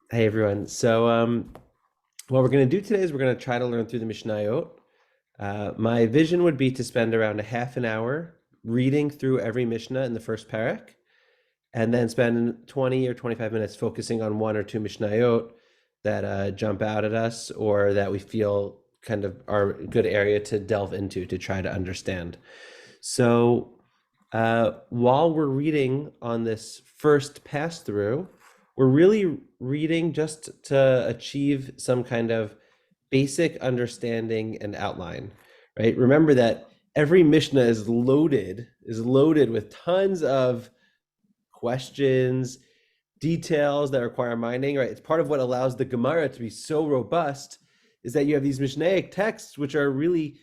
Hey everyone. What we're going to do today is we're going to try to learn through the Mishnayot. My vision would be to spend around a half an hour reading through every Mishnah in the first Perek, and then spend 20 or 25 minutes focusing on one or two Mishnayot that jump out at us or that we feel kind of are a good area to delve into to try to understand. While we're reading on this first pass through, we're really reading just to achieve some kind of basic understanding and outline, right? Remember that every Mishnah is loaded with tons of questions, details that require minding, right? It's part of what allows the Gemara to be so robust is that you have these Mishnaic texts which are really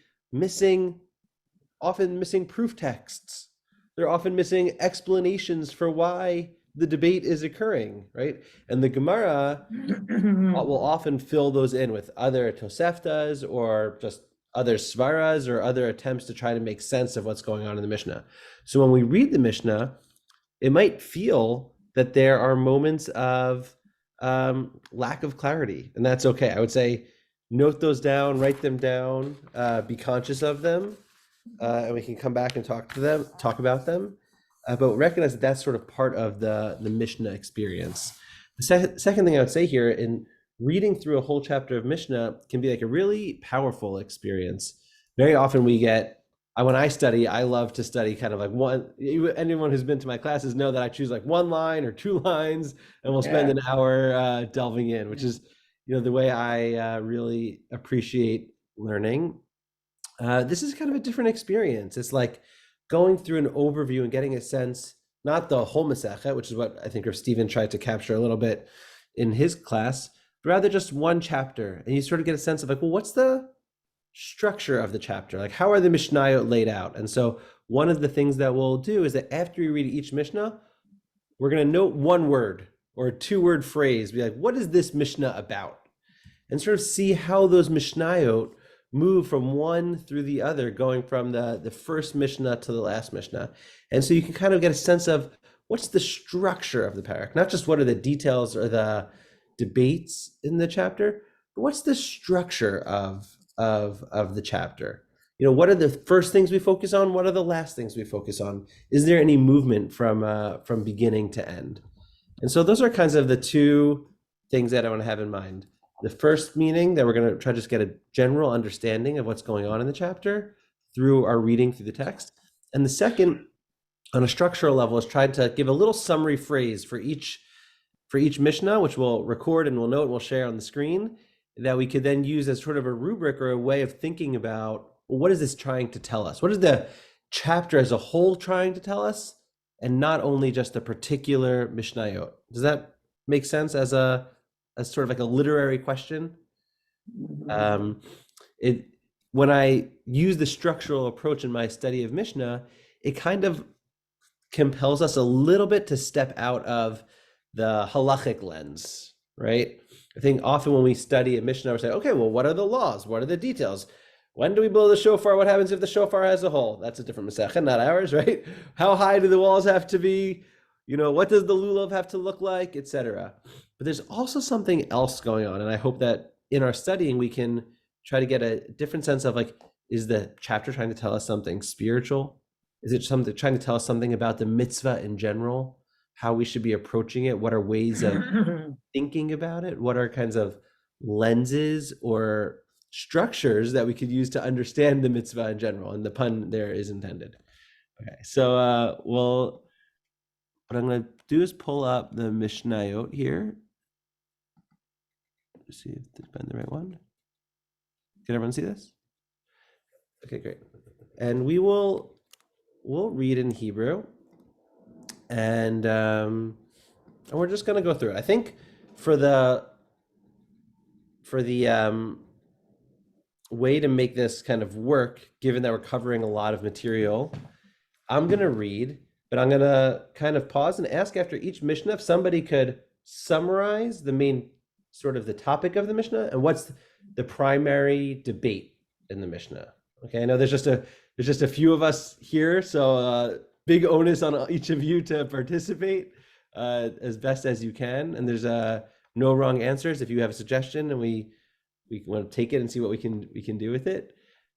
often missing proof texts. They're often missing explanations for why the debate is occurring, right? And the Gemara will often fill those in with other Toseftas or just other svaras or other attempts to try to make sense of what's going on in the Mishnah. So when we read the Mishnah, it might feel that there are moments of lack of clarity, and that's okay. I would say note those down, write them down, be conscious of them, and we can come back and talk about them. But recognize that that's sort of part of the Mishnah experience. The second thing I would say here, in reading through a whole chapter of Mishnah can be like a really powerful experience. Very often when I study, I love to study kind of like anyone who's been to my classes know that I choose like one line or two lines, and we'll spend an hour delving in, which is, the way I really appreciate learning. This is kind of a different experience. It's like going through an overview and getting a sense, not the whole Masechet, which is what I think Stephen tried to capture a little bit in his class, but rather just one chapter. And you sort of get a sense of like, well, what's the structure of the chapter? Like, how are the Mishnayot laid out? And so one of the things that we'll do is that after we read each Mishnah, we're going to note one word or a two-word phrase, be like, what is this Mishnah about? And sort of see how those Mishnayot move from one through the other, going from the first Mishnah to the last Mishnah. And so you can kind of get a sense of what's the structure of the parak, not just what are the details or the debates in the chapter, but what's the structure of the chapter? What are the first things we focus on? What are the last things we focus on? Is there any movement from beginning to end? And so those are kinds of the two things that I want to have in mind. The first meaning that we're going to try to just get a general understanding of what's going on in the chapter through our reading through the text. And the second, on a structural level, is trying to give a little summary phrase for each Mishnah, which we'll record and we'll note and we'll share on the screen, that we could then use as sort of a rubric or a way of thinking about, well, what is this trying to tell us? What is the chapter as a whole trying to tell us? And not only just a particular Mishnayot. Does that make sense as sort of like a literary question? When I use the structural approach in my study of Mishnah, it kind of compels us a little bit to step out of the halachic lens, right? I think often when we study a Mishnah, we say, okay, well, what are the laws? What are the details? When do we blow the shofar? What happens if the shofar has a hole? That's a different Masechet, not ours, right? How high do the walls have to be? What does the lulav have to look like, etc. But there's also something else going on. And I hope that in our studying, we can try to get a different sense of like, is the chapter trying to tell us something spiritual? Is it trying to tell us something about the mitzvah in general? How we should be approaching it? What are ways of thinking about it? What are kinds of lenses or structures that we could use to understand the mitzvah in general? And the pun there is intended. Okay, so what I'm going to do is pull up the Mishnayot here. Let's see if this is the right one. Can everyone see this? Okay, great. And we'll read in Hebrew, and we're just going to go through it. I think for the way to make this kind of work, given that we're covering a lot of material, I'm going to read, but I'm going to kind of pause and ask after each Mishnah if somebody could summarize the main sort of the topic of the Mishnah and what's the primary debate in the Mishnah. Okay, I know there's just a few of us here, so big onus on each of you to participate as best as you can. And there's no wrong answers. If you have a suggestion and we want to take it and see what we can do with it.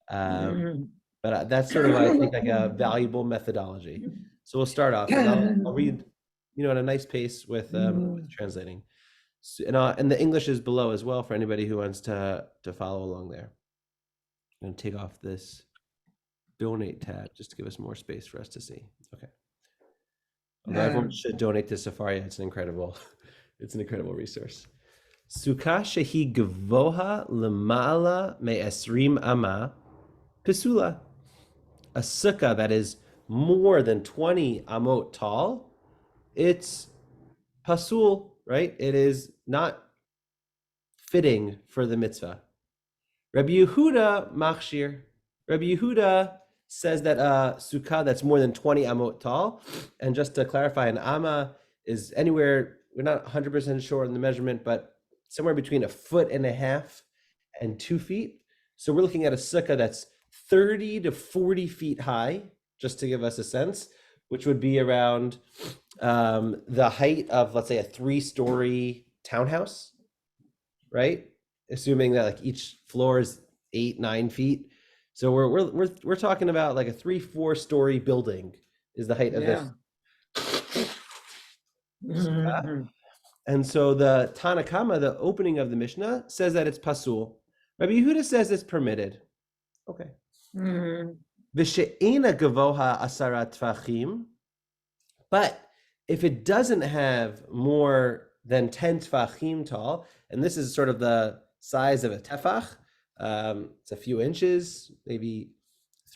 But that's sort of, I think, like a valuable methodology. So we'll start off, and I'll read, at a nice pace with translating. And the English is below as well for anybody who wants to follow along there. I'm going to take off this donate tab just to give us more space for us to see. Okay. Although everyone should donate to Safari. It's an incredible resource. Sukkah shehi gvoha lemala me'esrim ama pisula. A sukkah that is more than 20 amot tall, it's pasul, right? It is not fitting for the mitzvah. Rabbi Yehuda machshir. Rabbi Yehuda says that a sukkah that's more than 20 amot tall, and just to clarify, an amma is anywhere, we're not 100% sure on the measurement, but somewhere between 1.5 feet and 2 feet. So we're looking at a sukkah that's 30 to 40 feet high, just to give us a sense, which would be around the height of, let's say, a 3-story townhouse, right? Assuming that like each floor is 8-9 feet. So we're talking about like a 3-4 story building is the height of this. And so the Tanakama, the opening of the Mishnah, says that it's pasul. Rabbi Yehuda says it's permitted. Okay. V'she'ena gavoha asara tvachim. But if it doesn't have more than 10 tvachim tall, and this is sort of the size of a tefach, it's a few inches, maybe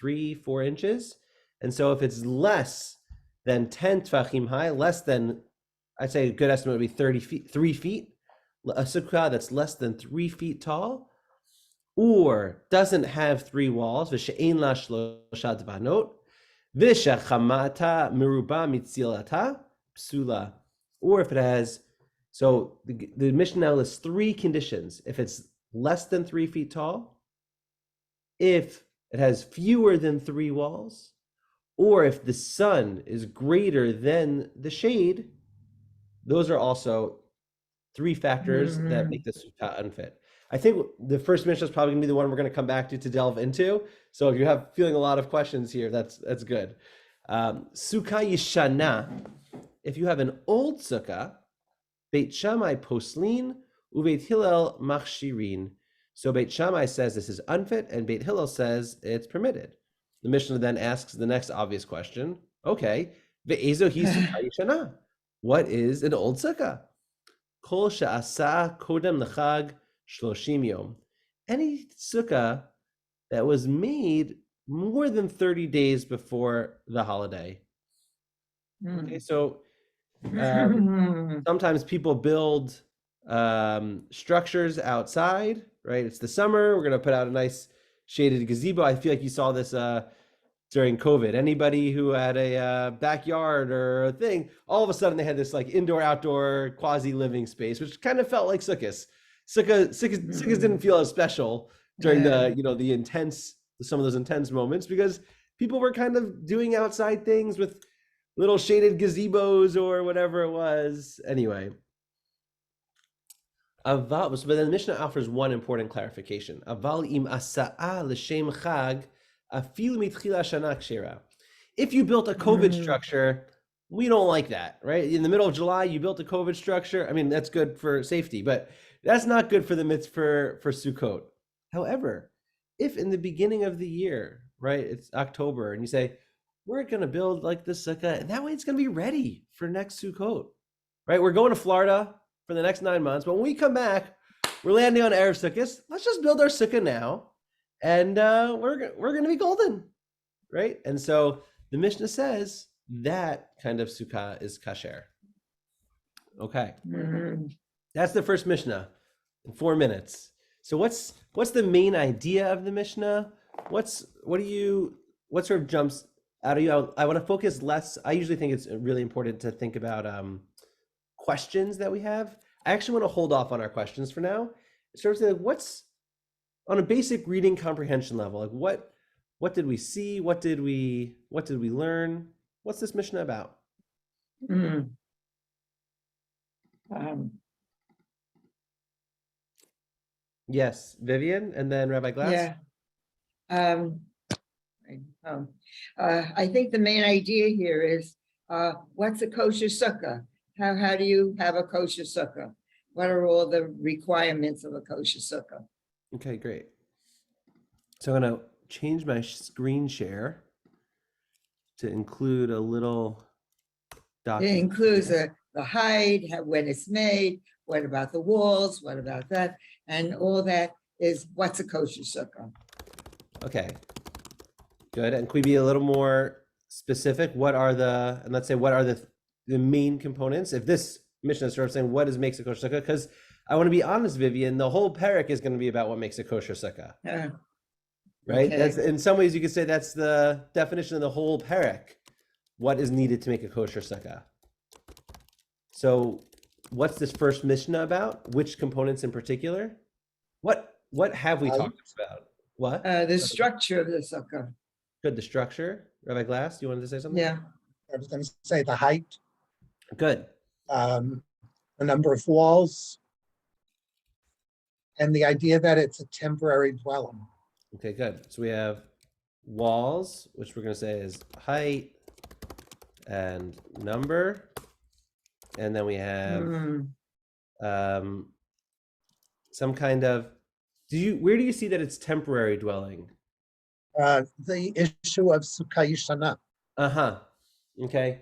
3-4 inches. And so if it's less than 10 tvachim high, less than, I'd say a good estimate would be 3 feet, a sukkah that's less than 3 feet tall, or doesn't have 3 walls, v'she'ein la shlosha dvanot, v'shechamata meruba mitzilata psula, or if it has, so the Mishnah now lists 3 conditions. If it's less than 3 feet tall, if it has fewer than 3 walls, or if the sun is greater than the shade, those are also 3 factors that make the sukkah unfit. I think the first Mishnah is probably going to be the one we're going to come back to delve into. So if you're feeling a lot of questions here, that's good. Sukkah yishana, if you have an old sukkah, Beit Shammai poslin, uBeit Hillel machshirin. So Beit Shammai says this is unfit, and Beit Hillel says it's permitted. The Mishnah then asks the next obvious question. Okay, ve'ezo hi sukkah yishana. What is an old sukkah? Kol she'asa kodem lechag shloshim yom. Any sukkah that was made more than 30 days before the holiday. Okay, so sometimes people build structures outside, right? It's the summer. We're going to put out a nice shaded gazebo. I feel like you saw this during COVID. Anybody who had a backyard or a thing, all of a sudden they had this like indoor-outdoor quasi-living space, which kind of felt like sukkahs. Sukkahs didn't feel as special during the intense, some of those intense moments, because people were kind of doing outside things with little shaded gazebos or whatever it was. Anyway, but then the Mishnah offers one important clarification. Aval im asa'a l'shem chag afil mitchila shana kshera. If you built a COVID structure, we don't like that, right? In the middle of July, you built a COVID structure. I mean, that's good for safety, but that's not good for the mitzvah for Sukkot. However, if in the beginning of the year, right, it's October, and you say, we're going to build like the sukkah, and that way it's going to be ready for next Sukkot, right? We're going to Florida for the next 9 months, but when we come back, we're landing on Erev Sukkot. Let's just build our sukkah now, and we're going to be golden, right? And so the Mishnah says that kind of sukkah is kasher. Okay, that's the first Mishnah in 4 minutes. So what's the main idea of the Mishnah? What sort of jumps out of you? I want to focus less. I usually think it's really important to think about questions that we have. I actually want to hold off on our questions for now. Sort of say, what's on a basic reading comprehension level? Like what did we see? What did we learn? What's this Mishnah about? Yes, Vivian, and then Rabbi Glass. Yeah. Um, I think the main idea here is what's a kosher sukkah? How do you have a kosher sukkah? What are all the requirements of a kosher sukkah? Okay, great. So I'm going to change my screen share to include a little It document. includes the height, when it's made, what about the walls, what about that? And all that is what's a kosher sukkah? Okay, good. And could we be a little more specific? What are the, and let's say, what are the main components? If this Mishnah is sort of saying, what makes a kosher sukkah? Because I want to be honest, Vivian, the whole Perek is going to be about what makes a kosher sukkah. Right? Okay. That's, in some ways, you could say that's the definition of the whole Perek. What is needed to make a kosher sukkah? So what's this first Mishnah about? Which components in particular? What have we talked about? What? The structure of the sukkah. Good, the structure. Rabbi Glass, you wanted to say something? Yeah. I was going to say the height, Good. the number of walls, and the idea that it's a temporary dwelling. Okay, good. So we have walls, which we're going to say is height and number. And then we have some kind of, where do you see that it's temporary dwelling? The issue of Sukkah Yishana. Uh-huh. Okay.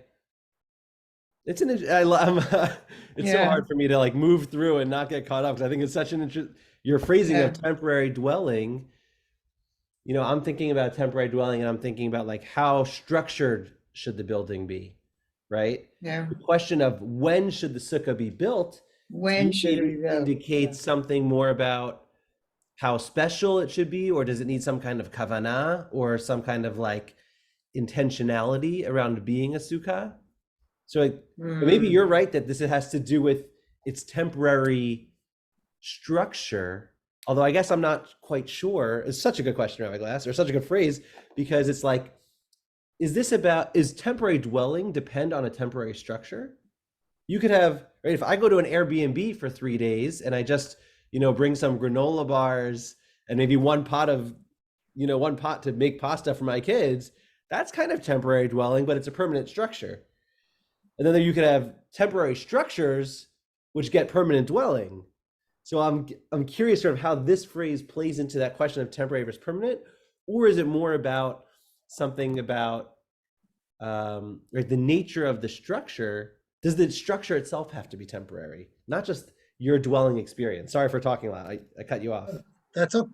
It's it's so hard for me to like move through and not get caught up because I think it's such an your phrasing of temporary dwelling. You know, I'm thinking about temporary dwelling and I'm thinking about like how structured should the building be, right? Yeah. The question of when should the sukkah be built? When should it be built? Indicates something more about how special it should be, or does it need some kind of kavanah or some kind of like intentionality around being a sukkah? So maybe you're right that this has to do with its temporary structure. Although I guess I'm not quite sure. It's such a good question, Rabbi Glass, or such a good phrase, because it's like, is temporary dwelling depend on a temporary structure? You could have, right, if I go to an Airbnb for 3 days and I just, bring some granola bars and maybe one pot to make pasta for my kids, that's kind of temporary dwelling, but it's a permanent structure. And then you could have temporary structures which get permanent dwelling. So I'm curious sort of how this phrase plays into that question of temporary versus permanent, or is it more about something about the nature of the structure? Does the structure itself have to be temporary, not just your dwelling experience? Sorry for talking a lot. I cut you off. That's okay.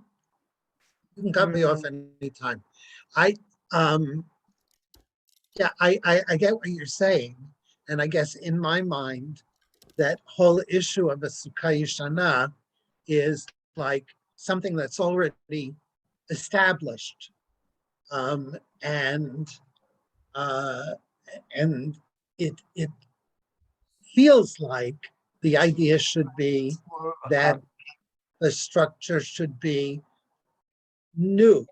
You can cut me off anytime. I get what you're saying. And I guess in my mind, that whole issue of a Sukkah Yishana is like something that's already established. And it feels like the idea should be that the structure should be new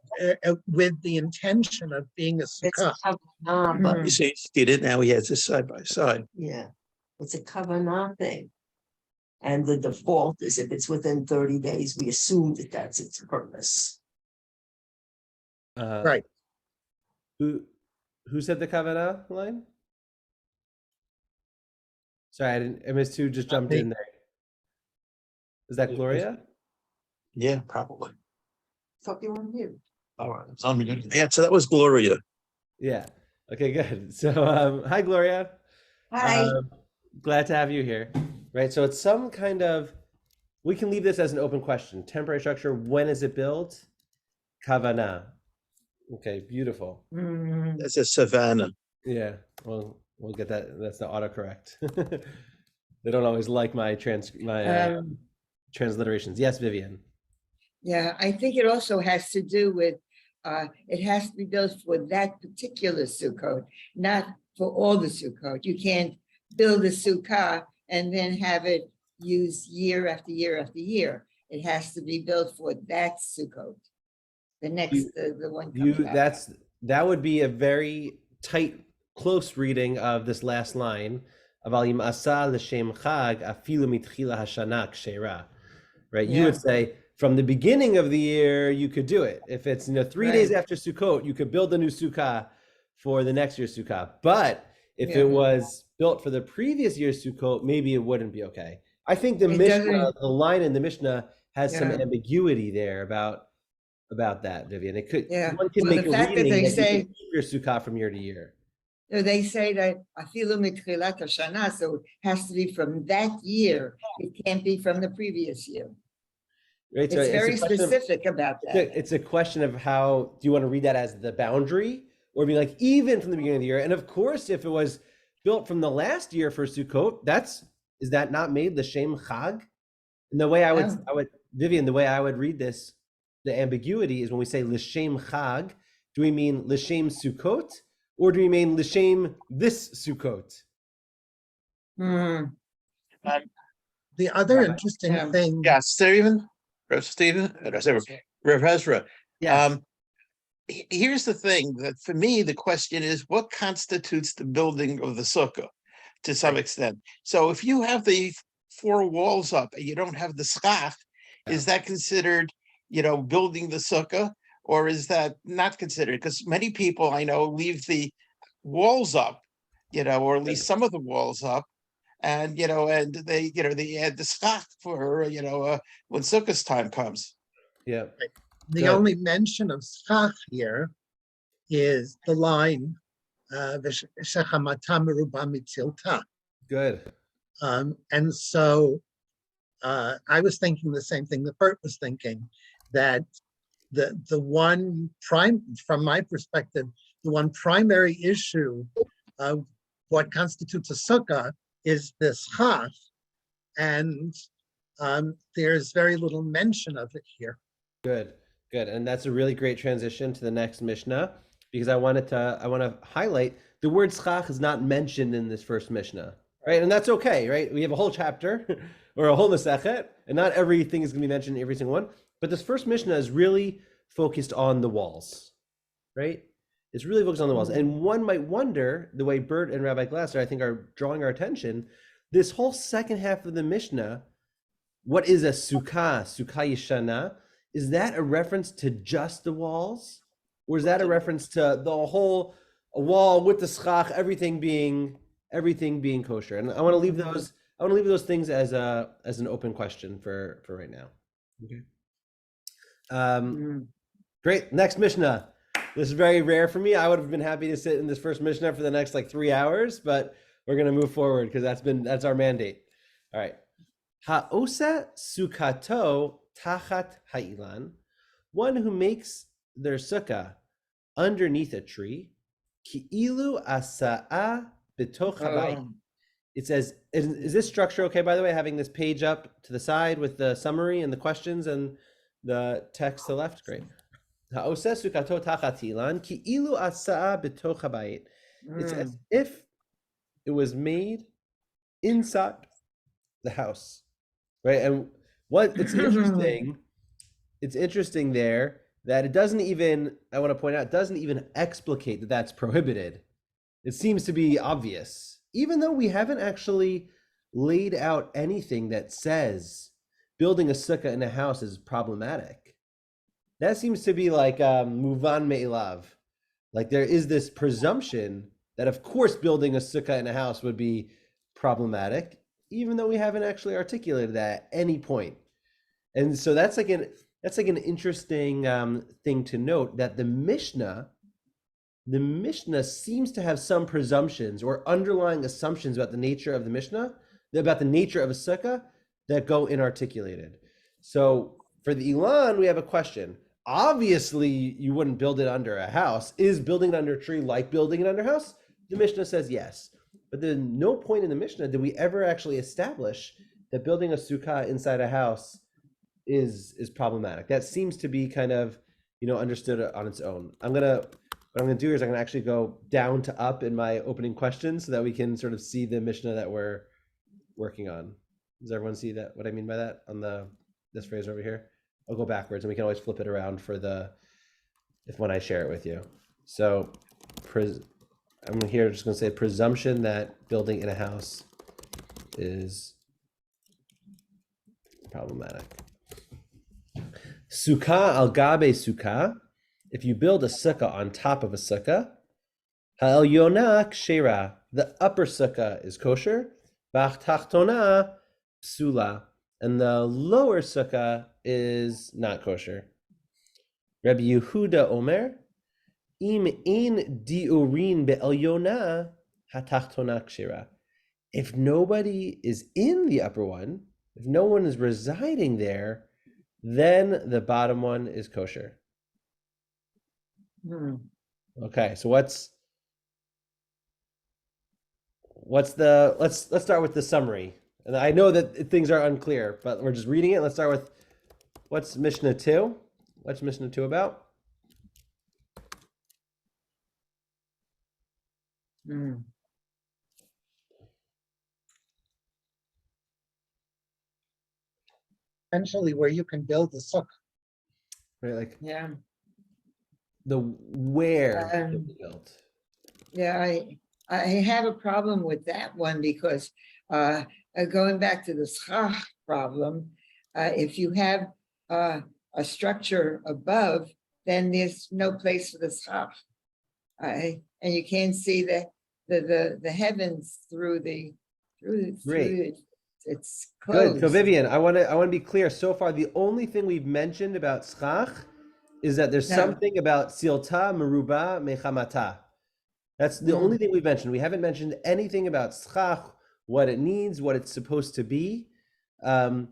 with the intention of being a sukkah. But You see, he did it. Now he has this side by side. yeah, it's a kavanah thing. And the default is if it's within 30 days, we assume that that's its purpose. Right. Who said the kavanah line? Sorry, I missed who just jumped in there. Is that Gloria? Yeah, probably. Thought you were here. All right. It's on me. Yeah, so that was Gloria. Yeah. Okay, good. So, hi, Gloria. Hi. Glad to have you here. Right. So it's some kind of, we can leave this as an open question. Temporary structure, when is it built? Kavanah. Okay, beautiful. That's a savannah. Yeah. Well, we'll get that. That's the autocorrect. They don't always like my transliterations. Yes, Vivian. Yeah, I think it also has to do with, it has to be built for that particular Sukkot, not for all the Sukkot. You can't build a Sukkah and then have it used year after year after year. It has to be built for that Sukkot. The next, the one coming up. That would be a very tight, close reading of this last line of Alim Asa l'Shem Chag Afilu Mitchila Hashana Kshera. Right? You would say from the beginning of the year, you could do it. If it's 3 days after Sukkot, you could build a new Sukkah for the next year's Sukkah. But if it was built for the previous year's Sukkot, maybe it wouldn't be okay. I think the the line in the Mishnah has some ambiguity there about that, Vivian. It could one can make a reading that you can keep your Sukkah from year to year. They say that afilu mitchilat hashana, so it has to be from that year. It can't be from the previous year. Right, so it's very specific about that. It's a question of how do you want to read that as the boundary, or be like even from the beginning of the year? And of course, if it was built from the last year for Sukkot, is that not made l'shem chag? And the way I would Vivian, the way I would read this, the ambiguity is when we say l'shem chag, do we mean l'shem Sukkot, or do we mean l'shem this Sukkot? The other interesting thing. Yeah, Stephen, Rev Ezra. Yeah. Here's the thing that for me, the question is what constitutes the building of the sukkah to some extent. So if you have the 4 walls up and you don't have the schach, is that considered, building the sukkah, or is that not considered? Because many people I know leave the walls up, or at least some of the walls up, and and they add the schach for when sukkah's time comes. Yeah. The only mention of schach here is the line "V'shechamata meruba mitzilta." Good. And so I was thinking the same thing that Bert was thinking, that the one from my perspective, the one primary issue of what constitutes a sukkah is this schach, and there's very little mention of it here. Good. And that's a really great transition to the next Mishnah, because I want to highlight the word schach is not mentioned in this first Mishnah, right? And that's okay, right? We have a whole chapter or a whole Masechet, and not everything is going to be mentioned in every single one. But this first Mishnah is really focused on the walls, right? It's really focused on the walls. And one might wonder, the way Bert and Rabbi Glasser, I think, are drawing our attention, this whole second half of the Mishnah, what is a Sukkah Yishana? Is that a reference to just the walls? Or is that a reference to the whole wall with the schach, everything being kosher? And I want to leave those things as an open question for right now. Okay. Great. Next Mishnah. This is very rare for me. I would have been happy to sit in this first Mishnah for the next 3 hours, but we're going to move forward because that's our mandate. All right. Ha'osa sukkato tachat ha'ilan, one who makes their sukkah underneath a tree, ki'ilu asa'a b'toch habayit. It says, is this structure okay, by the way, having this page up to the side with the summary and the questions and the text to the left? Great. Ha'osa sukkato tachat ha'ilan, ki'ilu asa'a b'toch habayit. It's as if it was made inside the house, right? And what it's interesting there that it doesn't even, I want to point out, it doesn't even explicate that that's prohibited. It seems to be obvious, even though we haven't actually laid out anything that says building a sukkah in a house is problematic. That seems to be like muvan me'elav. Like there is this presumption that of course building a sukkah in a house would be problematic, even though we haven't actually articulated that at any point. And so that's like an interesting thing to note, that the Mishnah seems to have some presumptions or underlying assumptions about the nature of the Mishnah, about the nature of a sukkah, that go inarticulated. So for the Ilan, we have a question. Obviously, you wouldn't build it under a house. Is building it under a tree like building it under a house? The Mishnah says yes. But there's no point in the Mishnah did we ever actually establish that building a sukkah inside a house is problematic. That seems to be kind of, understood on its own. What I'm gonna do is I'm gonna actually go down to up in my opening questions so that we can sort of see the Mishnah that we're working on. Does everyone see that? What I mean by that on this phrase over here? I'll go backwards and we can always flip it around for when I share it with you. So I'm here just going to say presumption that building in a house is problematic. Sukkah al gabe sukkah. If you build a sukkah on top of a sukkah, ha'elyona kshera. The upper sukkah is kosher. B'tachtona psula. And the lower sukkah is not kosher. Rabbi Yehuda Omer, im ein diurin be'elyona hatachtona kshera. If nobody is in the upper one, if no one is residing there, then the bottom one is kosher. Hmm. Okay, so let's start with the summary. And I know that things are unclear, but we're just reading it. Let's start with what's Mishnah 2? What's Mishnah 2 about? Hmm. Essentially where you can build a sukkah. Right, like Yeah. the where it Um, was built. Yeah, I have a problem with that one because going back to the schach problem, if you have a structure above, then there's no place for the schach. And you can't see the heavens through Great. it. It's Good. So closed. Vivian, I want to be clear. So far, the only thing we've mentioned about schach is that there's No. something about silta meruba mechamata. That's the only thing we've mentioned. We haven't mentioned anything about schach, what it needs, what it's supposed to be. I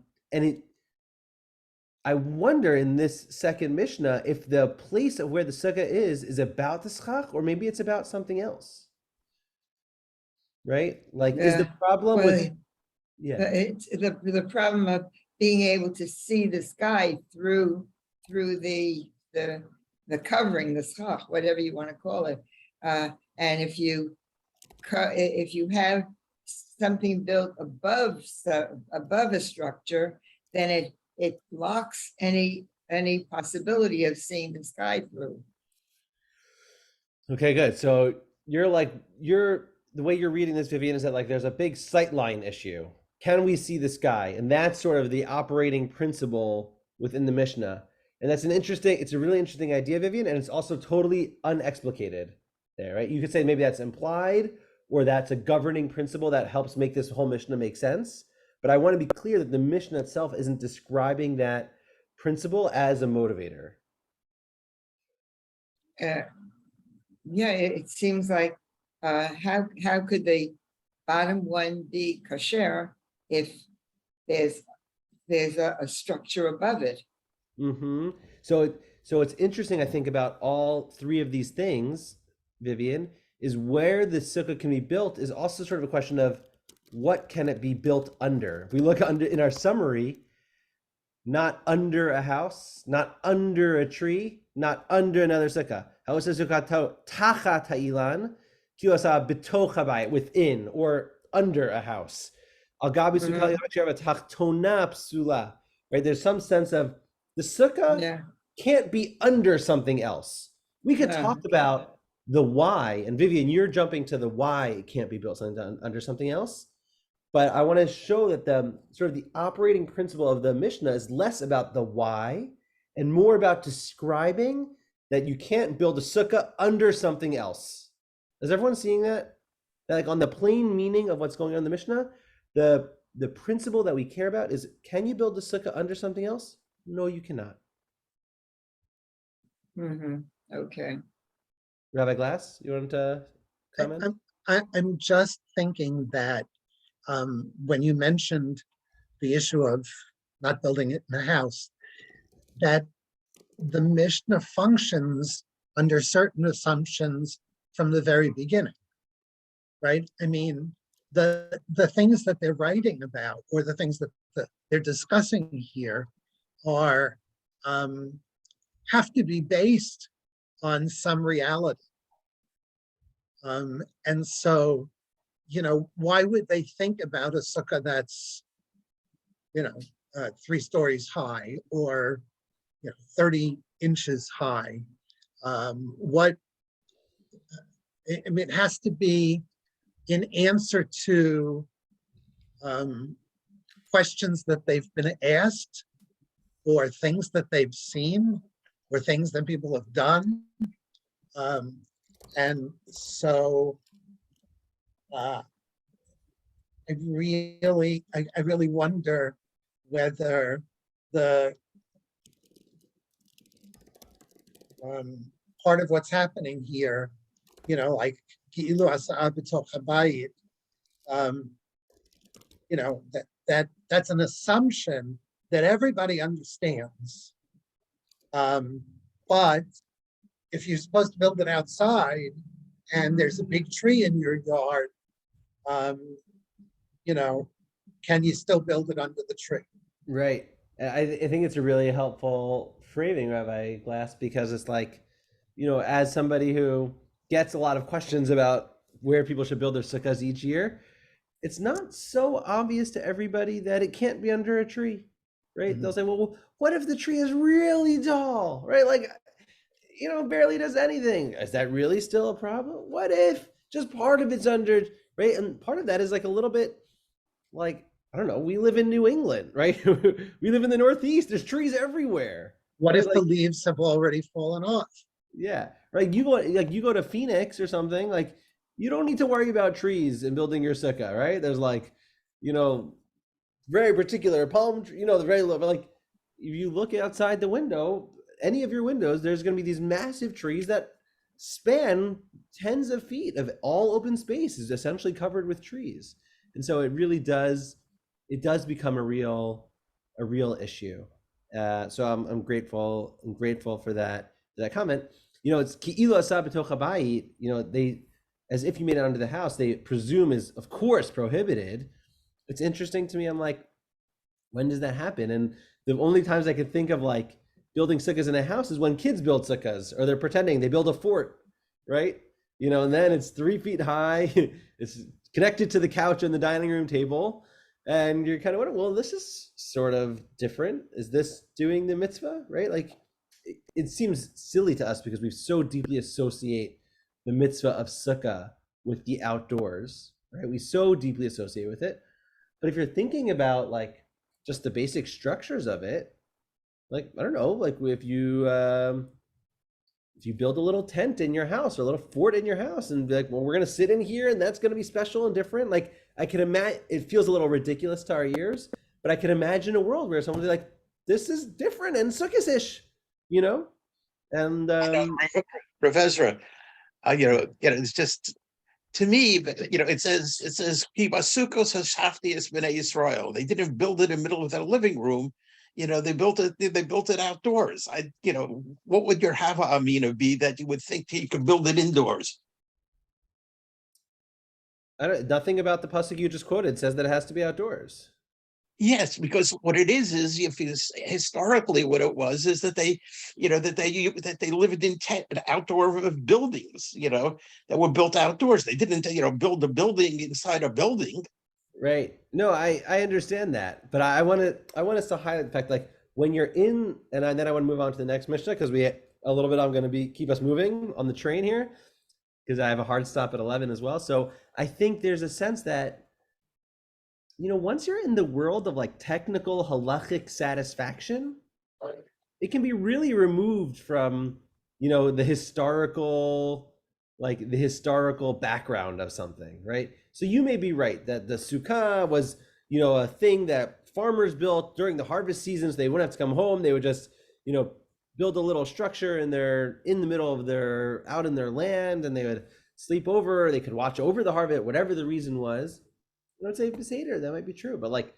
wonder in this second Mishnah if the place of where the sukkah is about the schach, or maybe it's about something else. Right? Like, is the problem Well, with it's the problem of being able to see the sky through the covering, the schach, whatever you want to call it. And if you have something built above a structure, then it blocks any possibility of seeing the sky through. Okay, good. So the way you're reading this, Vivian, is that like there's a big sightline issue. Can we see the sky? And that's sort of the operating principle within the Mishnah. And it's a really interesting idea, Vivian, and it's also totally unexplicated there, right? You could say maybe that's implied, or that's a governing principle that helps make this whole Mishnah make sense. But I want to be clear that the Mishnah itself isn't describing that principle as a motivator. Yeah, it seems like how could the bottom one be kosher if there's a structure above it? Mm-hmm. So it's interesting, I think, about all three of these things, Vivian, is where the sukkah can be built is also sort of a question of what can it be built under. If we look under in our summary, not under a house, not under a tree, not under another sukkah. How is the sukkah tachat ha'ilan, kiyosa bitoch habayit, within or under a house. Al gabi sukkah tachtona psula. Right? There's some sense of the sukkah Yeah. can't be under something else. We could talk about the why, and Vivian, you're jumping to the why it can't be built under something else. But I want to show that the sort of the operating principle of the Mishnah is less about the why and more about describing that you can't build a sukkah under something else. Is everyone seeing that? Like on the plain meaning of what's going on in the Mishnah, the principle that we care about is, can you build a sukkah under something else? No, you cannot. Okay. Rabbi Glass, you want to comment? I'm just thinking that when you mentioned the issue of not building it in a house, that the Mishnah functions under certain assumptions from the very beginning, right? I mean, the things that they're writing about, or the things that they're discussing here, are have to be based on some reality. And so, why would they think about a sukkah that's, 3 stories high, or 30 inches high? It has to be in answer to questions that they've been asked or things that they've seen or things that people have done. And so I really wonder whether the part of what's happening here, like ki'ilu asa'ah b'toch habayit, that's an assumption that everybody understands. But if you're supposed to build it outside and there's a big tree in your yard, can you still build it under the tree? Right. I think it's a really helpful framing, Rabbi Glass, because it's like, as somebody who gets a lot of questions about where people should build their sukkahs each year, it's not so obvious to everybody that it can't be under a tree, right? They'll say, well, what if the tree is really tall, right? Like, barely does anything. Is that really still a problem? What if just part of it's under, right? And part of that is like a little bit like, I don't know, we live in New England, right? We live in the Northeast. There's trees everywhere. What right? if the leaves have already fallen off? Yeah, right. You go to Phoenix or something, like you don't need to worry about trees and building your sukkah, right? There's like, very particular palm tree, the very low, but like if you look outside the window, any of your windows, there's going to be these massive trees that span tens of feet of all open space is essentially covered with trees. And so it really does, become a real issue. So I'm grateful for that comment. It's ki'ilu asa'ah b'toch habayit, they, as if you made it onto the house, they presume is of course prohibited. It's interesting to me. I'm like, when does that happen? And the only times I could think of like building sukkahs in a house is when kids build sukkahs, or they're pretending they build a fort, right? And then it's 3 feet high. It's connected to the couch and the dining room table. And you're kind of wondering, well, this is sort of different. Is this doing the mitzvah, right? Like, it seems silly to us because we so deeply associate the mitzvah of sukkah with the outdoors, right? We so deeply associate with it. But if you're thinking about like just the basic structures of it, like, I don't know, like if you build a little tent in your house or a little fort in your house and be like, well, we're going to sit in here and that's going to be special and different. Like, I can imagine, it feels a little ridiculous to our ears, but I can imagine a world where someone's like, this is different and sukkah-ish, And Professor, it's just, to me, it says Sukkos Hashaftias B'nai Yisrael. They didn't build it in the middle of their living room. They built it outdoors. What would your Hava Amina be that you would think you could build it indoors? Nothing about the pasuk you just quoted says that it has to be outdoors. Yes, because what it is if historically what it was is that they lived in outdoor buildings, that were built outdoors. They didn't, build a building inside a building. Right. No, I understand that, but I want us to highlight the fact, like, when you're in, and then I want to move on to the next Mishnah because I'm going to keep us moving on the train here because I have a hard stop at 11 as well. So I think there's a sense that, once you're in the world of like technical halachic satisfaction, it can be really removed from, the historical background of something, right? So you may be right that the Sukkah was, a thing that farmers built during the harvest seasons. They wouldn't have to come home. They would just, build a little structure in the middle of out in their land, and they would sleep over. They could watch over the harvest, whatever the reason was. I'd say Beseder, that might be true. But like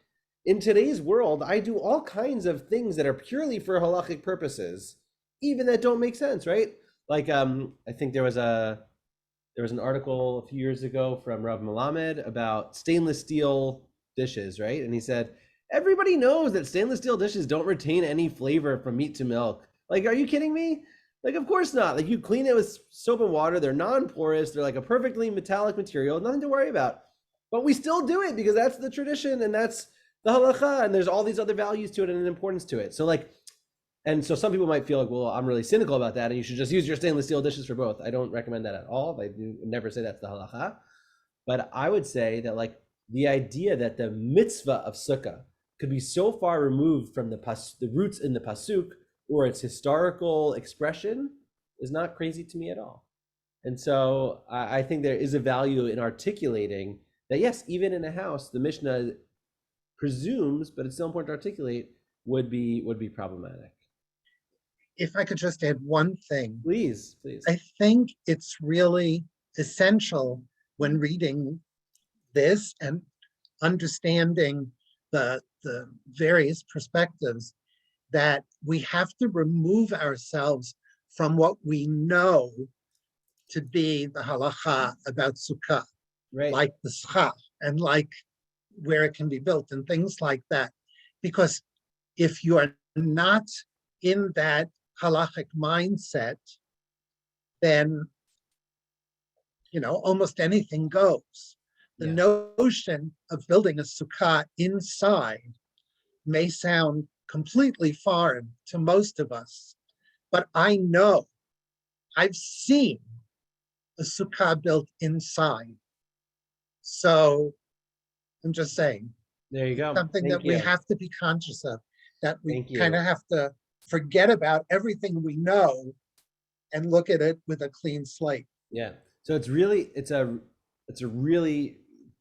in today's world, I do all kinds of things that are purely for halachic purposes, even that don't make sense, right? Like I think there was an article a few years ago from Rav Melamed about stainless steel dishes, right? And he said, everybody knows that stainless steel dishes don't retain any flavor from meat to milk. Like, are you kidding me? Like, of course not. Like, you clean it with soap and water. They're non-porous. They're like a perfectly metallic material. Nothing to worry about. But we still do it because that's the tradition and that's the halacha, and there's all these other values to it and an importance to it. So like, and so some people might feel like, well, I'm really cynical about that and you should just use your stainless steel dishes for both. I don't recommend that at all. I do never say that's the halacha. But I would say that like the idea that the mitzvah of sukkah could be so far removed from the roots in the pasuk or its historical expression is not crazy to me at all. And so I think there is a value in articulating that, yes, even in a house, the Mishnah presumes, but it's still important to articulate, would be problematic. If I could just add one thing, Please. I think it's really essential when reading this and understanding the various perspectives that we have to remove ourselves from what we know to be the halacha about sukkah, Right. like the schach and like where it can be built and things like that. Because if you are not in that halachic mindset, then almost anything goes. The notion of building a sukkah inside may sound completely foreign to most of us, but I know, I've seen a sukkah built inside. So I'm just saying, There you go. something Thank that we you. have to be conscious of, that we Thank you. kind of have to forget about everything we know and look at it with a clean slate. Yeah. So it's a really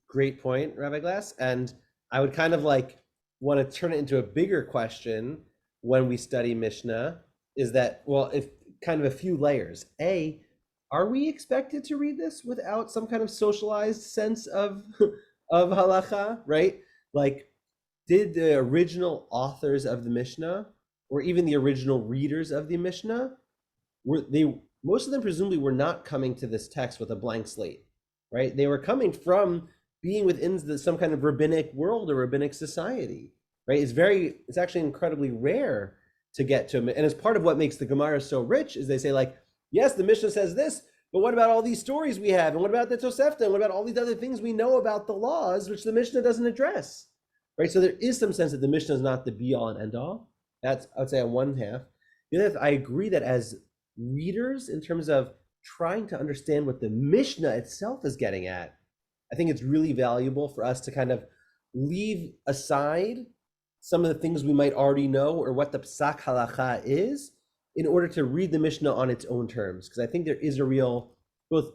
great point, Rabbi Glass. And I would kind of like want to turn it into a bigger question when we study Mishnah, is that, well, if kind of a few layers. A, are we expected to read this without some kind of socialized sense of halacha, right? Like, did the original authors of the Mishnah, or even the original readers of the Mishnah, most of them presumably were not coming to this text with a blank slate, right? They were coming from being within some kind of rabbinic world or rabbinic society, right? It's actually incredibly rare to get to, and it's part of what makes the Gemara so rich, is they say, like, yes, the Mishnah says this, but what about all these stories we have? And what about the Tosefta? And what about all these other things we know about the laws, which the Mishnah doesn't address, right? So there is some sense that the Mishnah is not the be all and end all. That's, I would say, on one half. The other half, I agree that as readers, in terms of trying to understand what the Mishnah itself is getting at, I think it's really valuable for us to kind of leave aside some of the things we might already know or what the psak halacha is, in order to read the Mishnah on its own terms. Because I think there is a real, both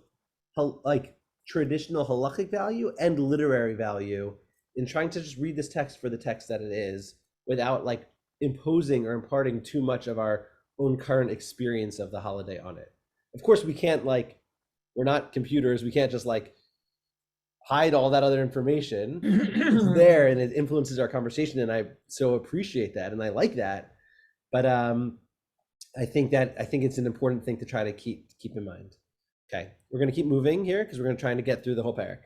like traditional halachic value and literary value in trying to just read this text for the text that it is, without like imposing or imparting too much of our own current experience of the holiday on it. Of course, we can't, like, we're not computers. We can't just like hide all that other information. It's there and it influences our conversation, and I so appreciate that and I like that. But I think it's an important thing to try to keep in mind. Okay, we're going to keep moving here because we're going to try to get through the whole Perek.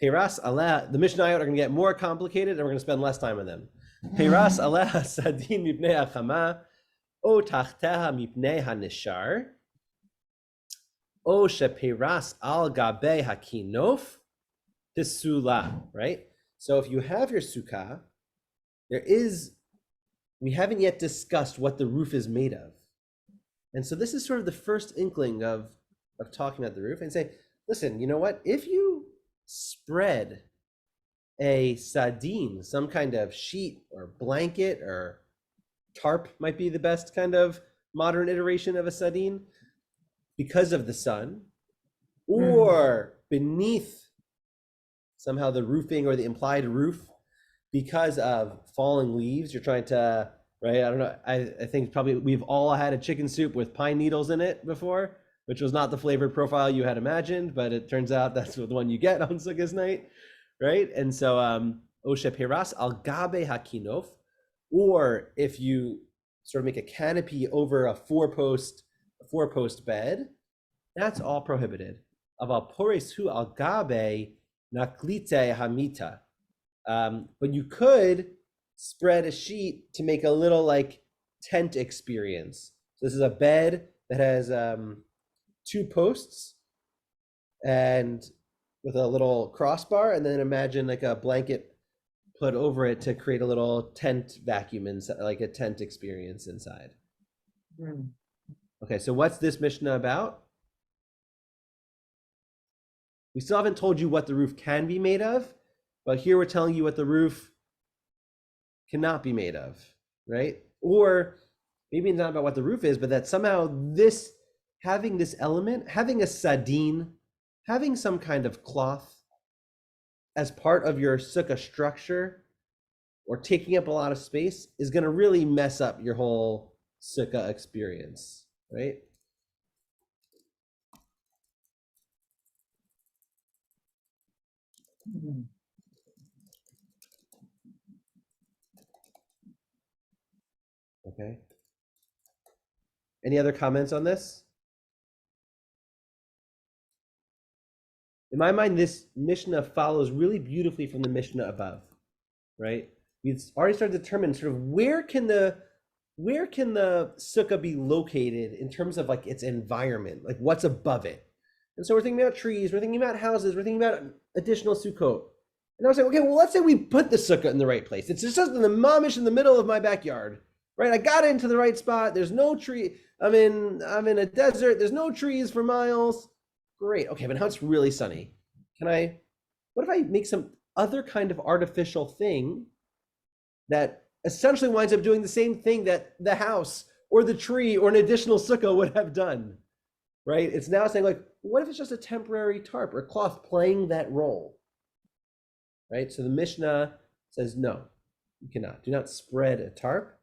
Peiras aleh, the Mishnayot are going to get more complicated, and we're going to spend less time on them. Peiras aleh sadin mipnei hachama, o tachteha mipnei hanishar, o shepeiras al gabe hakinof tisula. Right. So if you have your sukkah, we haven't yet discussed what the roof is made of. And so this is sort of the first inkling of talking about the roof, and say, listen, you know what? If you spread a sardine, some kind of sheet or blanket or tarp might be the best kind of modern iteration of a sardine, because of the sun, or beneath somehow the roofing or the implied roof because of falling leaves, you're trying to, right? I don't know. I think probably we've all had a chicken soup with pine needles in it before, which was not the flavor profile you had imagined, but it turns out that's the one you get on Sukkot night, right? And so, Oshe Peras al Gabe Hakinof, or if you sort of make a canopy over a four-post bed, that's all prohibited. Aval Poresu al Gabe Naklite Hamita. But you could spread a sheet to make a little like tent experience. So this is a bed that has 2 posts and with a little crossbar, and then imagine like a blanket put over it to create a little tent vacuum inside, like a tent experience inside. Okay, so what's this Mishnah about? We still haven't told you what the roof can be made of, but here we're telling you what the roof cannot be made of, right? Or maybe it's not about what the roof is, but that somehow this, having this element, having a sardine, having some kind of cloth as part of your sukkah structure or taking up a lot of space is going to really mess up your whole sukkah experience, right? Mhm. Okay. Any other comments on this? In my mind, this Mishnah follows really beautifully from the Mishnah above, right? We've already started to determine sort of where can the sukkah be located in terms of like its environment, like what's above it. And so we're thinking about trees, we're thinking about houses, we're thinking about additional Sukkot. And I was like, okay, well, let's say we put the sukkah in the right place. It's just in the mamish in the middle of my backyard, right? I got into the right spot. There's no tree. I'm in a desert. There's no trees for miles. Great. Okay, but now it's really sunny. What if I make some other kind of artificial thing that essentially winds up doing the same thing that the house or the tree or an additional sukkah would have done, right? It's now saying like, what if it's just a temporary tarp or cloth playing that role, right? So the Mishnah says, no, you cannot. Do not spread a tarp,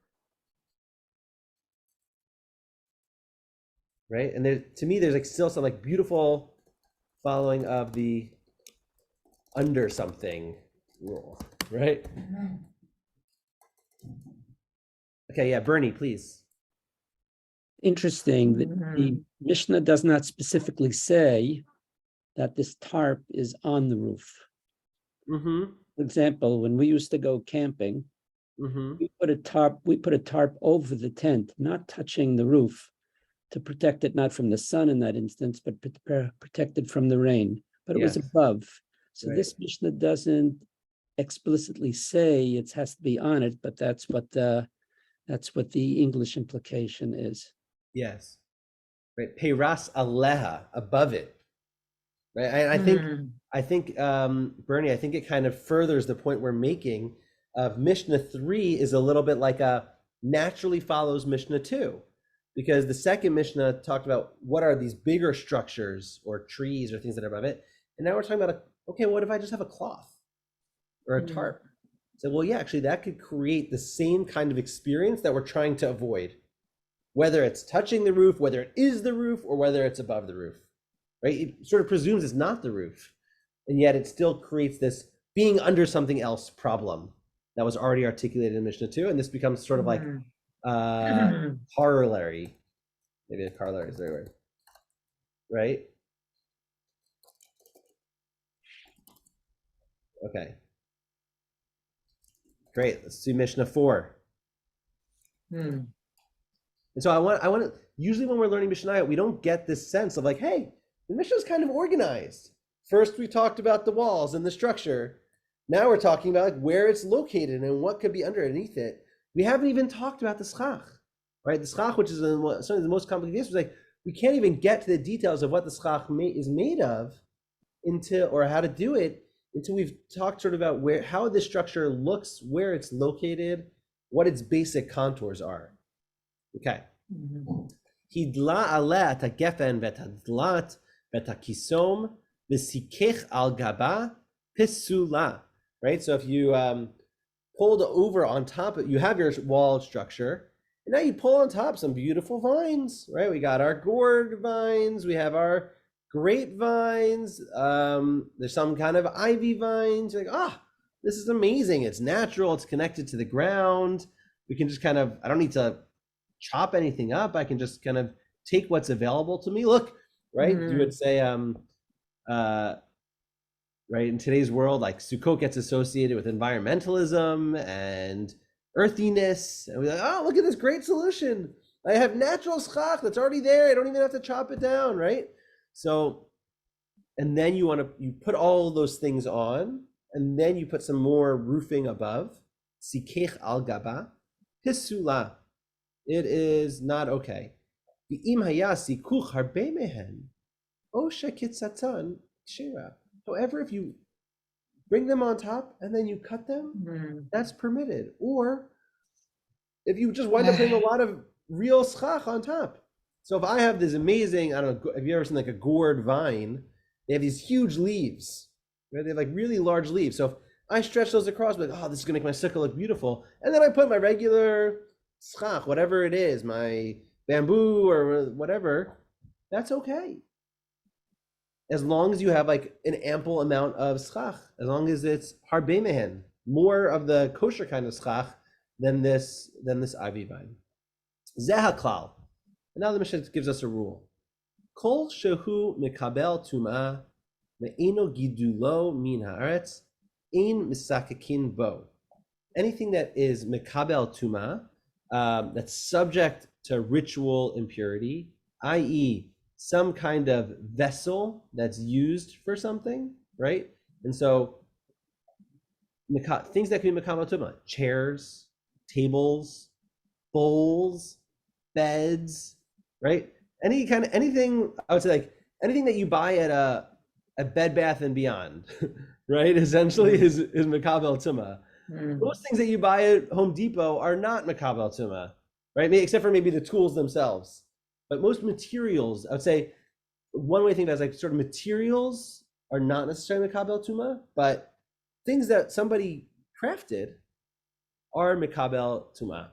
right? And there, to me, there's like still some like beautiful following of the under something rule, right? Okay, yeah, Bernie, please. Interesting that the Mhm. Mishnah does not specifically say that this tarp is on the roof. Mm-hmm. For example, when we used to go camping, Mm-hmm. we put a tarp over the tent, not touching the roof, to protect it not from the sun in that instance, but protect it from the rain. But it was Yes. above. So Right. this Mishnah doesn't explicitly say it has to be on it, but that's what the English implication is. Yes. Right. Peiras aleha, above it. Right. And Mhm. I think, Bernie, I think it kind of furthers the point we're making of Mishnah 3 is a little bit like a naturally follows Mishnah 2. Because the second Mishnah talked about what are these bigger structures or trees or things that are above it. And now we're talking about, okay, what if I just have a cloth or a Mhm. tarp? So, well, yeah, actually, that could create the same kind of experience that we're trying to avoid, whether it's touching the roof, whether it is the roof, or whether it's above the roof, right? It sort of presumes it's not the roof, and yet it still creates this being under something else problem that was already articulated in Mishnah 2, and this becomes sort of like Mhm. corollary. Maybe a corollary is the right word, right? Okay. Great. Let's do Mishnah 4. Mhm. And so I want to, usually when we're learning Mishnah, we don't get this sense of like, hey, the Mishnah is kind of organized. First, we talked about the walls and the structure. Now we're talking about like where it's located and what could be underneath it. We haven't even talked about the schach, right? The schach, which is some of the most complicated cases, like we can't even get to the details of what the schach is made of or how to do it until we've talked sort of about how this structure looks, where it's located, what its basic contours are. Okay. Mhm. Hidla aleh et hagefen v'et hadlat v'et hakisom v'sikech al gaba pisula. Right. So if you pulled over on top of, you have your wall structure, and now you pull on top some beautiful vines. Right. We got our gourd vines. We have our grapevines. There's some kind of ivy vines. You're like, this is amazing. It's natural. It's connected to the ground. We can just kind of, I don't need to chop anything up. I can just kind of take what's available to me. Look, right? You would say, right, in today's world, like Sukkot gets associated with environmentalism and earthiness. And we're like, oh, look at this great solution. I have natural schach that's already there. I don't even have to chop it down, right? So, and then you put all those things on, and then you put some more roofing above. Sikech al gaba, pisula. It is not okay. However, if you bring them on top, and then you cut them, Hmm. that's permitted. Or if you just wind up putting a lot of real schach on top. So if I have this amazing, I don't know, have you ever seen like a gourd vine? They have these huge leaves, right? They have like really large leaves. So if I stretch those across, I'm like, oh, this is gonna make my sukkah look beautiful. And then I put my regular schach, whatever it is, my bamboo or whatever, that's okay. As long as you have like an ample amount of schach, as long as it's harbe mehen, more of the kosher kind of schach than this ivy vine. Zeh haklal. And now the Mishnah gives us a rule. Kol shehu mikabel tuma me'eno gidulo min haaretz ein misakekin bo. Anything that is mikabel tuma, that's subject to ritual impurity, i.e., some kind of vessel that's used for something, right? And so things that can be mikabel tuma, chairs, tables, bowls, beds, right? Anything, I would say, like anything that you buy at a Bed Bath and Beyond, right? Essentially is makabel tuma. Most things that you buy at Home Depot are not makabel tuma, right? Except for maybe the tools themselves. But most materials, I would say, one way to think about it is like sort of materials are not necessarily makabel tuma, but things that somebody crafted are makabel tuma.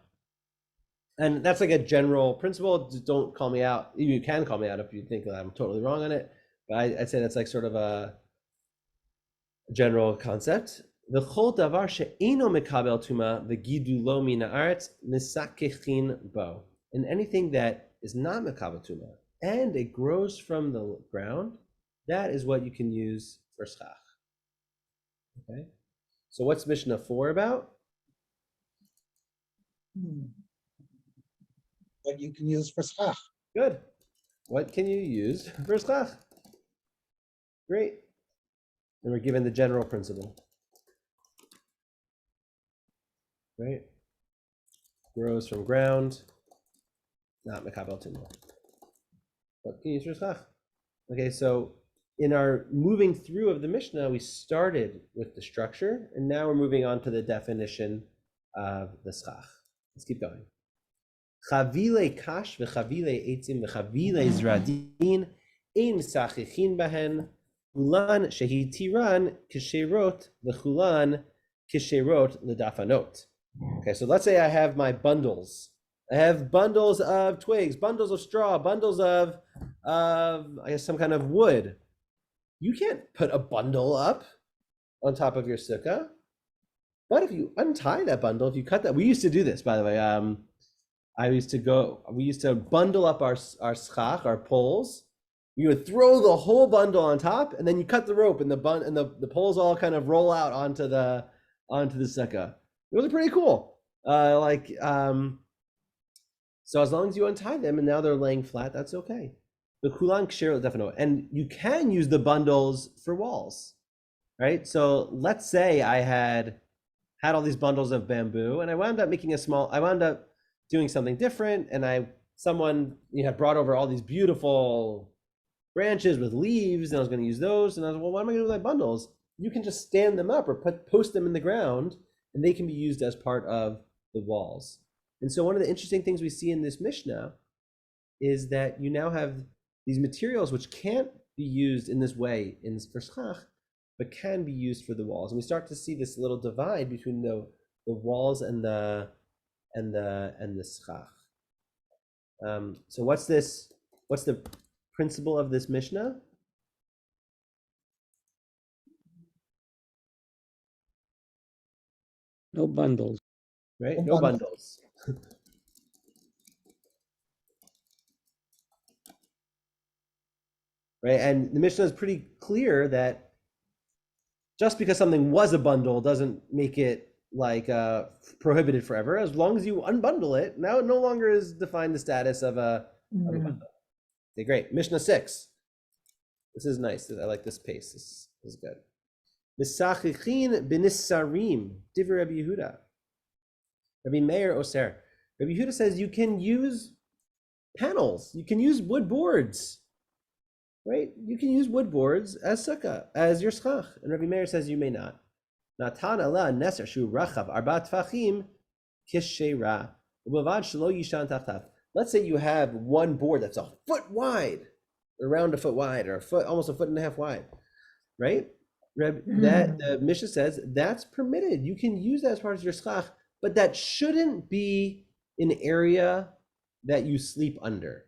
And that's like a general principle. Just don't call me out. You can call me out if you think that I'm totally wrong on it. But I'd say that's like sort of a general concept. V'chol davar she'eno mekabel tuma v'gidulo min haaretz misakechin bo. And anything that is not mekabel tuma and it grows from the ground, that is what you can use for schach. Okay. So what's Mishnah 4 about? What you can use for schach. Good. What can you use for schach? Great. And we're given the general principle. Right? Grows from ground, not mekabel tuma. What can you use for schach? Okay, so in our moving through of the Mishnah, we started with the structure, and now we're moving on to the definition of the schach. Let's keep going. Chavile kash v'chavile etzim v'chavile zradin ein misachichin bahen chulan shehi tiran kisherot v'chulan kisherot l'dafanot. Okay, so let's say I have my bundles. I have bundles of twigs, bundles of straw, bundles of I guess some kind of wood. You can't put a bundle up on top of your sukkah. But if you untie that bundle, if you cut that, we used to do this, by the way. We used to bundle up our schach, our poles. You would throw the whole bundle on top, and then you cut the rope, and the poles all kind of roll out onto the sukkah. It was pretty cool. So as long as you untie them and now they're laying flat, that's okay. The kulan kshir definitely, and you can use the bundles for walls, right? So let's say I had all these bundles of bamboo, and I wound up doing something different, and someone brought over all these beautiful branches with leaves, and I was going to use those, and I was, well, what am I going to do with my bundles? You can just stand them up or post them in the ground, and they can be used as part of the walls. And so one of the interesting things we see in this Mishnah is that you now have these materials which can't be used in this way for schach, but can be used for the walls. And we start to see this little divide between the walls and the schach. So what's the principle of this Mishnah? No bundles. Right? No No bundles. Right? And the Mishnah is pretty clear that just because something was a bundle doesn't make it like prohibited forever. As long as you unbundle it, now it no longer is defined the status of a bundle. Okay, great. Mishnah 6. This is nice. I like this pace. This is good. Misachichin b'nissarim divrei Rabbi Yehuda. Rabbi Meir Oser. Rabbi Yehuda says you can use panels. You can use wood boards. Right? You can use wood boards as sukkah, as your schach. And Rabbi Meir says you may not. Natan ala neser shu rachav arba tfachim kishera u'bavad shelo yishan tachtav. Let's say you have one board that's a foot wide, around a foot wide, or almost a foot and a half wide, right? That the Mishnah says that's permitted. You can use that as part of your schach, but that shouldn't be an area that you sleep under.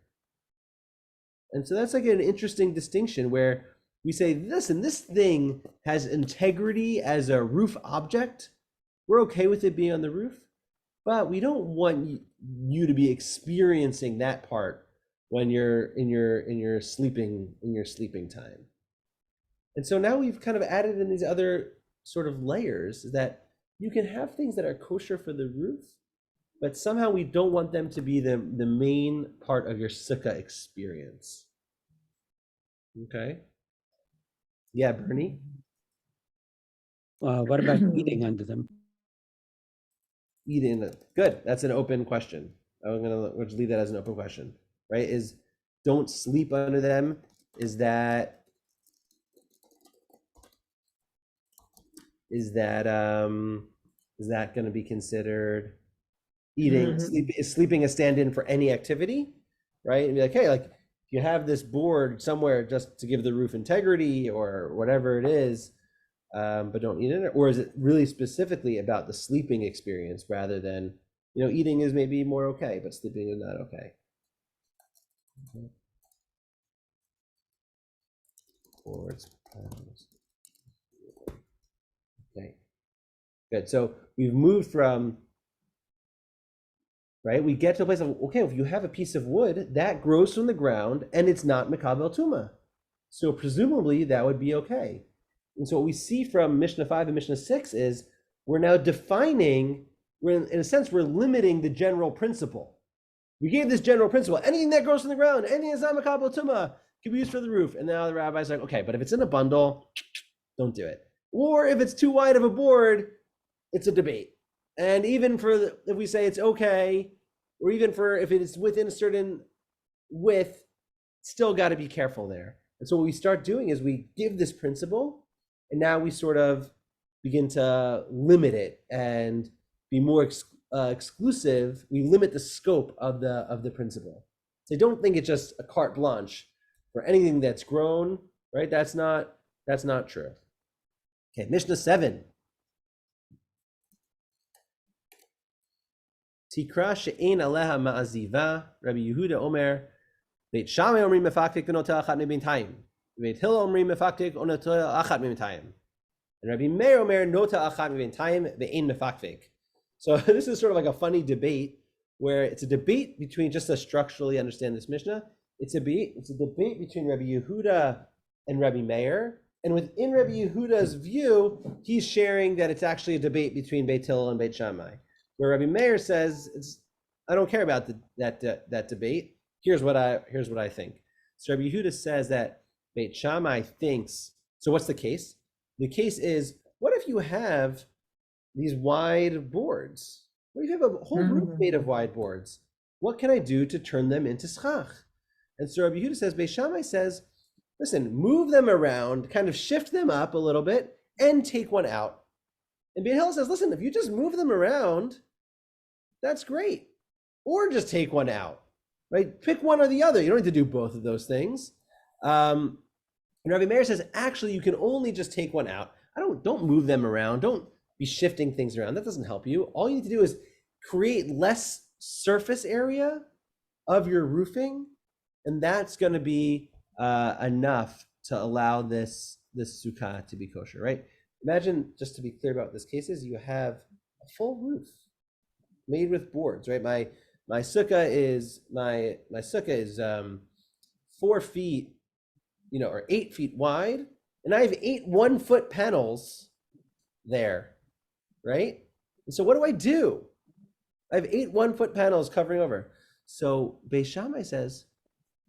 And so that's like an interesting distinction where we say, listen, this thing has integrity as a roof object. We're okay with it being on the roof, but we don't want you to be experiencing that part when you're in your sleeping time. And so now we've kind of added in these other sort of layers that you can have things that are kosher for the roof, but somehow we don't want them to be the main part of your sukkah experience. Okay. Yeah, Bernie? What about eating under them? Eating, good. That's an open question. We'll just leave that as an open question, right? Is don't sleep under them. Is that going to be considered eating? Is sleeping a stand-in for any activity, right? And be like, hey, like if you have this board somewhere just to give the roof integrity or whatever it is, but don't eat in it, or is it really specifically about the sleeping experience rather than, eating is maybe more okay, but sleeping is not okay. Boards, okay, good. So we've moved from, right, we get to a place of, okay, if you have a piece of wood that grows from the ground and it's not Mekabel Tuma, so presumably that would be okay. And so what we see from Mishnah 5 and Mishnah 6 is we're now defining, in a sense, we're limiting the general principle. We gave this general principle, anything that grows from the ground, anything that's not Mekabel Tuma can be used for the roof. And now the rabbi's like, okay, but if it's in a bundle, don't do it. Or if it's too wide of a board, it's a debate. And even if we say it's okay, or even for if it is within a certain width, still got to be careful there. And so what we start doing is we give this principle, and now we sort of begin to limit it and be more exclusive. We limit the scope of the principle. So don't think it's just a carte blanche for anything that's grown, right? That's not true. Okay, Mishnah 7. Tikra she'ein aleha ma'aziva, Rabbi Yehuda Omer, Beit Shammai omrim mefaktik v'notel achat mebintayim, Beit Hillel omrim mefaktik v'notel achat mebintayim, and Rabbi Meir Omer notel achat mebintayim ve'ein mefaktik. So this is sort of like a funny debate where it's a debate between, just to structurally understand this Mishnah, it's a debate between Rabbi Yehuda and Rabbi Meir. And within Rabbi Yehuda's view, he's sharing that it's actually a debate between Beit Hillel and Beit Shammai. Where Rabbi Meir says, I don't care about that debate. Here's what I think. So Rabbi Yehuda says that Beit Shammai thinks, so what's the case? The case is, what if you have these wide boards? What if you have a whole roof made of wide boards? What can I do to turn them into schach? And so Rabbi Yehuda says, Beit Shammai says, listen, move them around, kind of shift them up a little bit, and take one out. And Beit Hillel says, listen, if you just move them around, that's great. Or just take one out, right? Pick one or the other. You don't need to do both of those things. And Rabbi Meir says, actually, you can only just take one out. Don't move them around. Don't be shifting things around. That doesn't help you. All you need to do is create less surface area of your roofing, and that's going to be enough to allow this sukkah to be kosher, right? Imagine, just to be clear about this case, is you have a full roof made with boards, right? My sukkah is 4 feet, or 8 feet wide, and I have 8 1-foot panels there, right? And so what do? I have 8 1-foot panels covering over. So Beit Shammai says,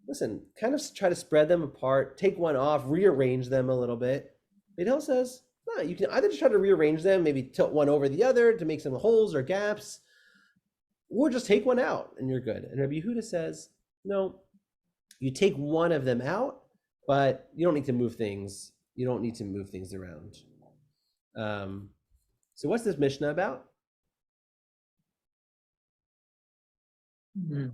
listen, kind of try to spread them apart, take one off, rearrange them a little bit. Beit Hillel says, no, you can either just try to rearrange them, maybe tilt one over the other to make some holes or gaps, or just take one out and you're good. And Rabbi Yehuda says, no, you take one of them out, but you don't need to move things. You don't need to move things around. So what's this Mishnah about? Mhm.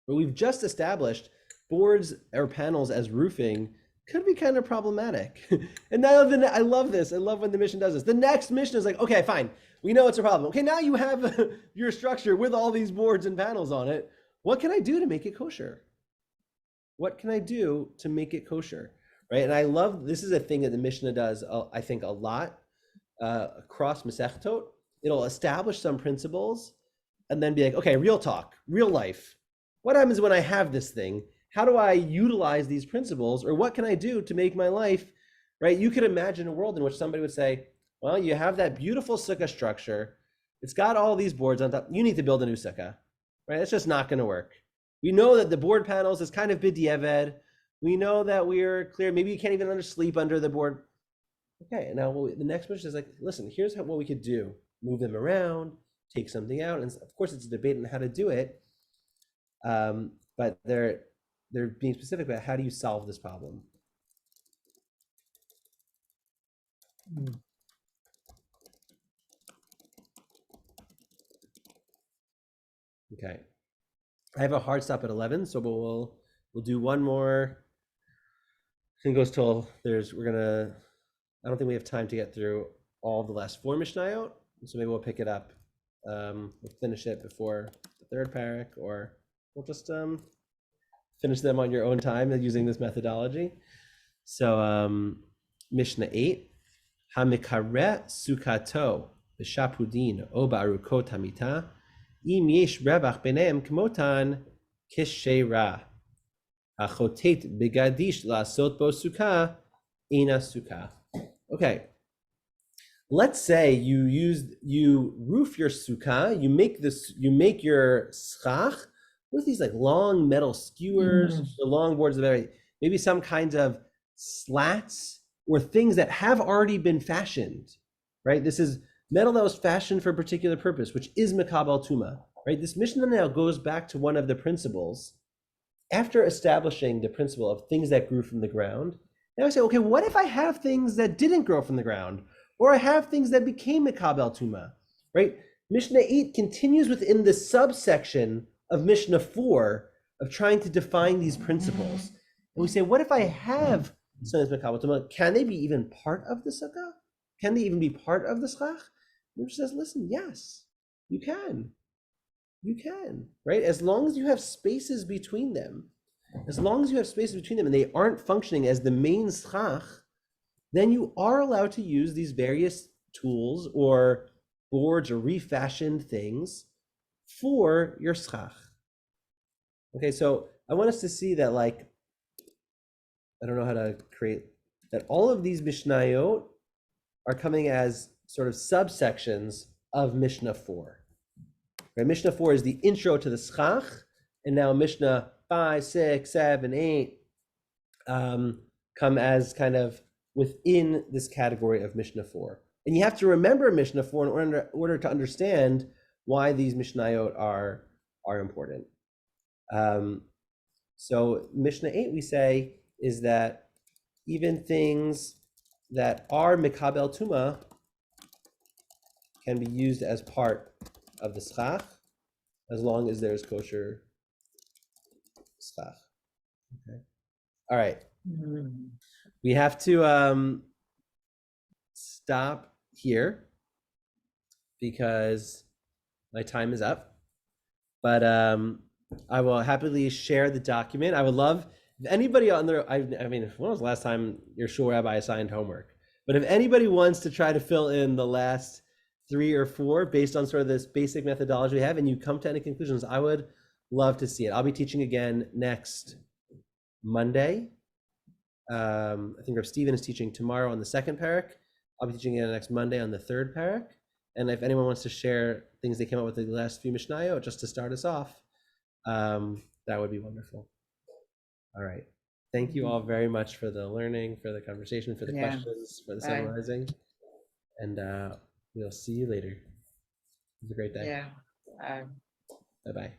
Well, we've just established boards or panels as roofing could be kind of problematic. And now I love this. I love when the Mishnah does this. The next Mishnah is like, okay, fine. We know it's a problem. Okay, now you have your structure with all these boards and panels on it. What can I do to make it kosher? What can I do to make it kosher? Right? And I love, this is a thing that the Mishnah does, I think, a lot across Masechet. It'll establish some principles and then be like, okay, real talk, real life. What happens when I have this thing? How do I utilize these principles, or what can I do to make my life, right? You could imagine a world in which somebody would say, well, you have that beautiful sukkah structure. It's got all these boards on top. You need to build a new sukkah, right? It's just not going to work. We know that the board panels is kind of b'diavad. We know that we're clear. Maybe you can't even sleep under the board. Okay, and now the next question is like, listen, here's what we could do. Move them around, take something out. And of course, it's a debate on how to do it. But they're being specific about how do you solve this problem. Okay, I have a hard stop at 11, so we'll do one more. It goes till I don't think we have time to get through all the last 4 Mishnayot, so maybe we'll pick it up. We'll finish it before the 3rd Perek, or we'll just finish them on your own time using this methodology. So Mishnah 8, Hamikare Sukkato b'shapudin o ba'arukot hamita im yesh revach beneim kmotan kishera achotet begadish la'asot bo sukkah ina sukkah. Okay, let's say you roof your sukkah, you make your schach with these like long metal skewers, the long boards of maybe some kinds of slats or things that have already been fashioned, right? This is metal that was fashioned for a particular purpose, which is Mekabel Tuma, right? This Mishnah now goes back to one of the principles. After establishing the principle of things that grew from the ground, now I say, okay, what if I have things that didn't grow from the ground? Or I have things that became Mekabel Tuma, right? Mishnah 8 continues within the subsection of Mishnah 4 of trying to define these principles. And we say, what if I have something Mekabel Tuma? Can they be even part of the sukkah? Can they even be part of the schach? Mishnah says, listen, yes, you can. You can, right? As long as you have spaces between them, and they aren't functioning as the main schach, then you are allowed to use these various tools or boards or refashioned things for your schach. Okay, so I want us to see that, like, I don't know how to create that all of these Mishnayot are coming as sort of subsections of Mishnah 4. Right? Mishnah 4 is the intro to the schach, and now Mishnah 5, 6, 7, 8 come as kind of within this category of Mishnah 4. And you have to remember Mishnah 4 in order to understand why these Mishnayot are important. So Mishnah 8, we say, is that even things that are Mekabel Tuma can be used as part of the schach, as long as there's kosher schach. Okay. All right. We have to stop here because my time is up. But I will happily share the document. I would love if anybody on there. I mean, when was the last time your shul rabbi assigned homework? But if anybody wants to try to fill in the last 3 or 4 based on sort of this basic methodology we have, and you come to any conclusions, I would love to see it. I'll be teaching again next Monday. I think Rav Stephen is teaching tomorrow on the 2nd Perek. I'll be teaching again next Monday on the 3rd Perek. And if anyone wants to share things they came up with the last few Mishnayot, just to start us off, that would be wonderful. All right. Thank you all very much for the learning, for the conversation, for the questions, for the summarizing. And we'll see you later. Have a great day. Yeah. Bye-bye.